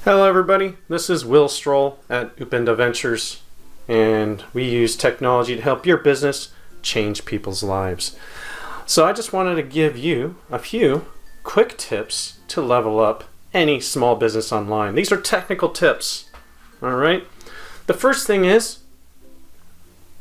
Hello everybody, this is Will Stroll at Upendo Ventures, and we use technology to help your business change people's lives. So I just wanted to give you a few quick tips to level up any small business online. These are technical tips, all right? The first thing is,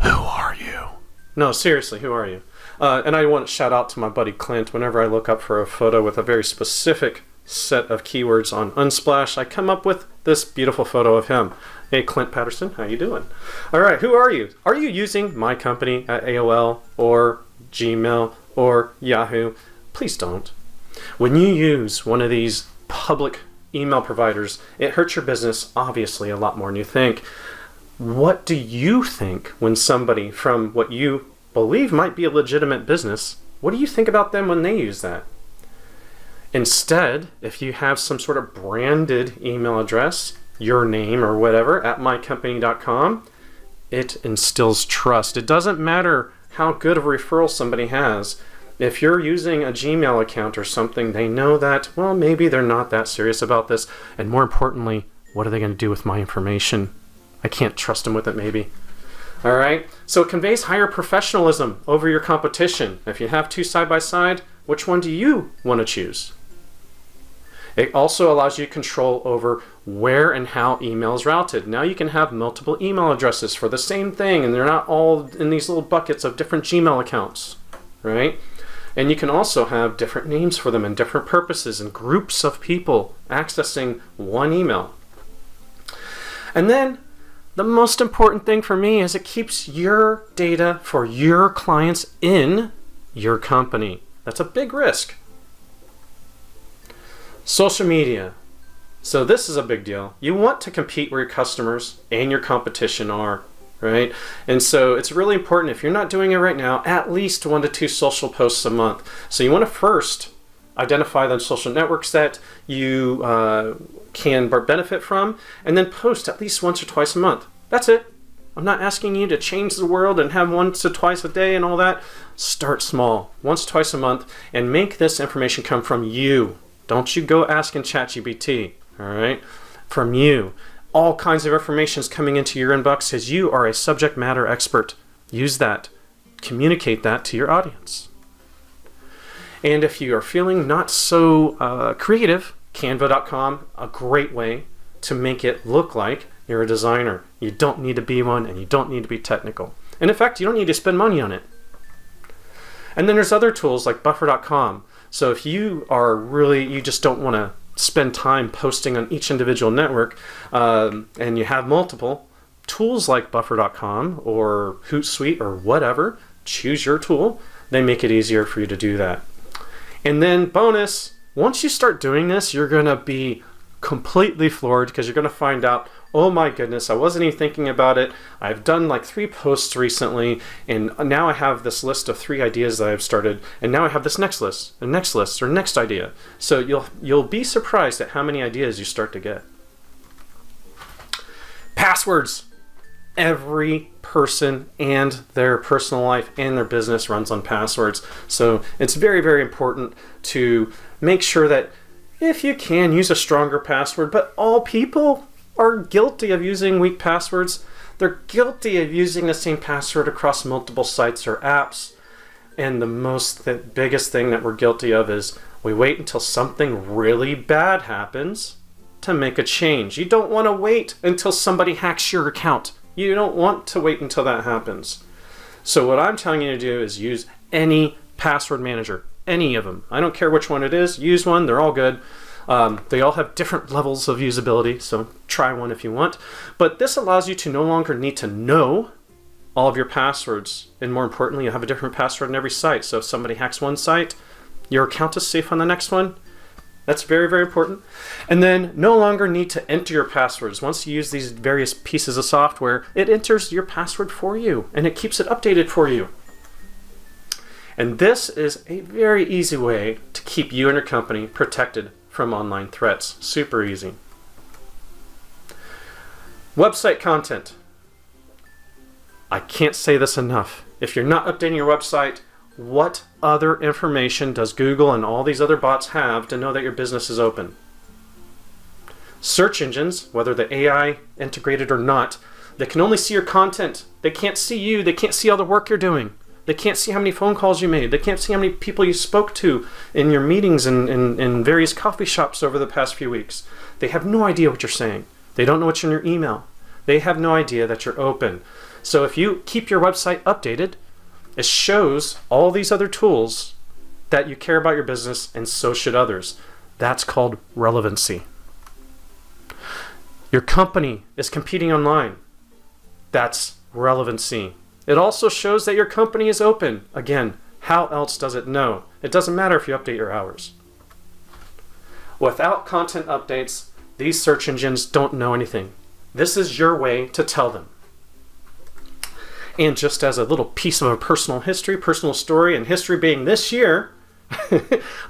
who are you? No, seriously, who are you? And I want to shout out to my buddy Clint. Whenever I look up for a photo with a very specific set of keywords on Unsplash, I come up with this beautiful photo of him. Hey Clint Patterson, how you doing? All right, who are you? Are you using My Company at AOL or Gmail or Yahoo? Please don't. When you use one of these public email providers, it hurts your business obviously a lot more than you think. What do you think when somebody from what you believe might be a legitimate business, what do you think about them when they use that? Instead, if you have some sort of branded email address, your name or whatever, at mycompany.com, it instills trust. It doesn't matter how good of a referral somebody has. If you're using a Gmail account or something, they know that, well, maybe they're not that serious about this. And more importantly, what are they going to do with my information? I can't trust them with it, maybe. All right? So it conveys higher professionalism over your competition. If you have two side by side, which one do you want to choose? It also allows you control over where and how email is routed. Now you can have multiple email addresses for the same thing, and they're not all in these little buckets of different Gmail accounts, right? And you can also have different names for them and different purposes and groups of people accessing one email. And then the most important thing for me is it keeps your data for your clients in your company. That's a big risk. Social media. So this is a big deal. You want to compete where your customers and your competition are, right? And so it's really important, if you're not doing it right now, at least 1 to 2 social posts a month. So you want to first identify the social networks that you can benefit from, and then post at least once or twice a month. That's it. I'm not asking you to change the world and have once or twice a day and all that. Start small, once or twice a month, and make this information come from you. Don't you go asking ChatGPT, all right? From you. All kinds of information is coming into your inbox because you are a subject matter expert. Use that. Communicate that to your audience. And if you are feeling not so creative, Canva.com, a great way to make it look like you're a designer. You don't need to be one, and you don't need to be technical. And in fact, you don't need to spend money on it. And then there's other tools like Buffer.com. So if you are really, you just don't want to spend time posting on each individual network, and you have multiple, tools like Buffer.com or Hootsuite or whatever, choose your tool. They make it easier for you to do that. And then bonus, once you start doing this, you're going to be completely floored because you're going to find out, oh my goodness, I wasn't even thinking about it. I've done like 3 posts recently, and now I have this list of 3 ideas that I've started, and now I have this next list, or next idea. So you'll be surprised at how many ideas you start to get. Passwords. Every person and their personal life and their business runs on passwords. So it's very, very important to make sure that if you can, use a stronger password, but all people are guilty of using weak passwords. They're guilty of using the same password across multiple sites or apps. And the biggest thing that we're guilty of is we wait until something really bad happens to make a change. You don't want to wait until somebody hacks your account. You don't want to wait until that happens. So what I'm telling you to do is use any password manager, any of them. I don't care which one it is. Use one. They're all good. They all have different levels of usability, so try one if you want. But this allows you to no longer need to know all of your passwords. And more importantly, you have a different password on every site. So if somebody hacks one site, your account is safe on the next one. That's very, very important. And then no longer need to enter your passwords. Once you use these various pieces of software, it enters your password for you, and it keeps it updated for you. And this is a very easy way to keep you and your company protected from online threats. Super easy. Website content. I can't say this enough. If you're not updating your website, what other information does Google and all these other bots have to know that your business is open? Search engines, whether the AI integrated or not, they can only see your content. They can't see you. They can't see all the work you're doing. They can't see how many phone calls you made. They can't see how many people you spoke to in your meetings and in various coffee shops over the past few weeks. They have no idea what you're saying. They don't know what's in your email. They have no idea that you're open. So if you keep your website updated, it shows all these other tools that you care about your business, and so should others. That's called relevancy. Your company is competing online. That's relevancy. It also shows that your company is open. Again, how else does it know? It doesn't matter if you update your hours. Without content updates, these search engines don't know anything. This is your way to tell them. And just as a little piece of a personal history, personal story, and history being this year,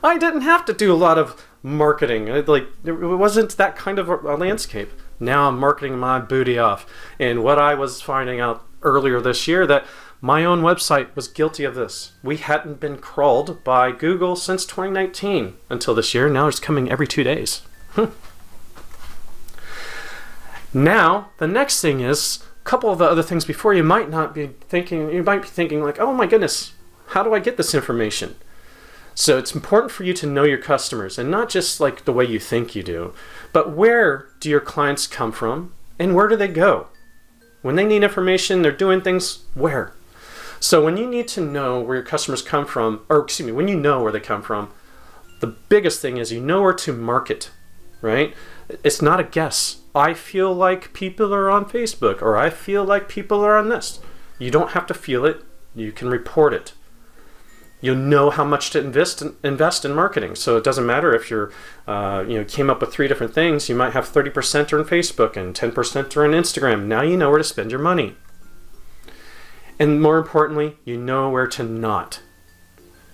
I didn't have to do a lot of marketing. It wasn't that kind of a landscape. Now I'm marketing my booty off. And what I was finding out earlier this year, that my own website was guilty of this. We hadn't been crawled by Google since 2019 until this year. Now it's coming every 2 days. Now, the next thing is a couple of the other things before you might be thinking like, oh my goodness, how do I get this information? So it's important for you to know your customers, and not just like the way you think you do, but where do your clients come from and where do they go? When they need information, they're doing things where? So when you need to know where your customers come from, when you know where they come from, the biggest thing is you know where to market, right? It's not a guess. I feel like people are on Facebook, or I feel like people are on this. You don't have to feel it. You can report it. You'll know how much to invest in marketing. So it doesn't matter if you're, came up with 3 different things. You might have 30% are on Facebook and 10% are on Instagram. Now you know where to spend your money. And more importantly, you know where to not.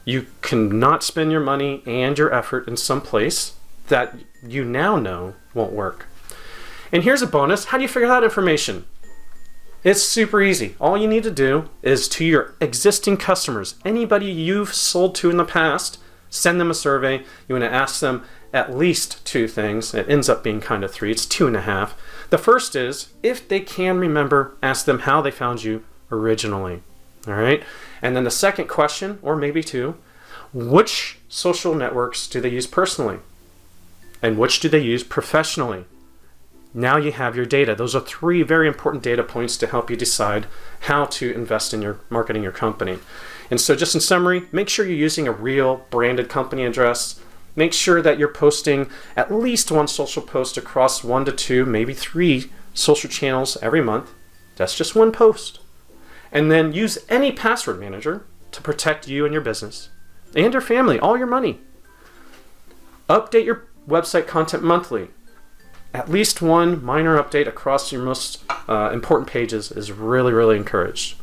You cannot spend your money and your effort in some place that you now know won't work. And here's a bonus. How do you figure that information? It's super easy. All you need to do is to your existing customers, anybody you've sold to in the past, send them a survey. You want to ask them at least 2 things. It ends up being kind of 3. It's 2.5. The first is, if they can remember, ask them how they found you originally. All right? And then the second question, or maybe 2, which social networks do they use personally? And which do they use professionally? Now you have your data. Those are 3 very important data points to help you decide how to invest in your marketing your company. And so just in summary, make sure you're using a real branded company address. Make sure that you're posting at least 1 social post across 1 to 2, maybe 3 social channels every month. That's just 1 post. And then use any password manager to protect you and your business and your family, all your money. Update your website content monthly. At least 1 minor update across your most important pages is really, really encouraged.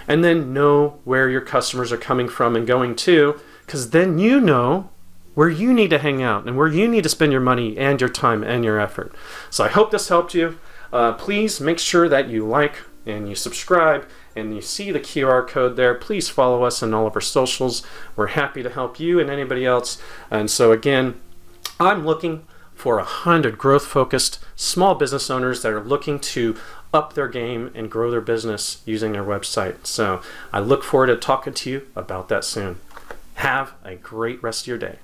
And then know where your customers are coming from and going to, because then you know where you need to hang out and where you need to spend your money and your time and your effort. So I hope this helped you. Please make sure that you like and you subscribe and you see the QR code there. Please follow us on all of our socials. We're happy to help you and anybody else. And so again, I'm looking for 100 growth-focused small business owners that are looking to up their game and grow their business using their website. So I look forward to talking to you about that soon. Have a great rest of your day.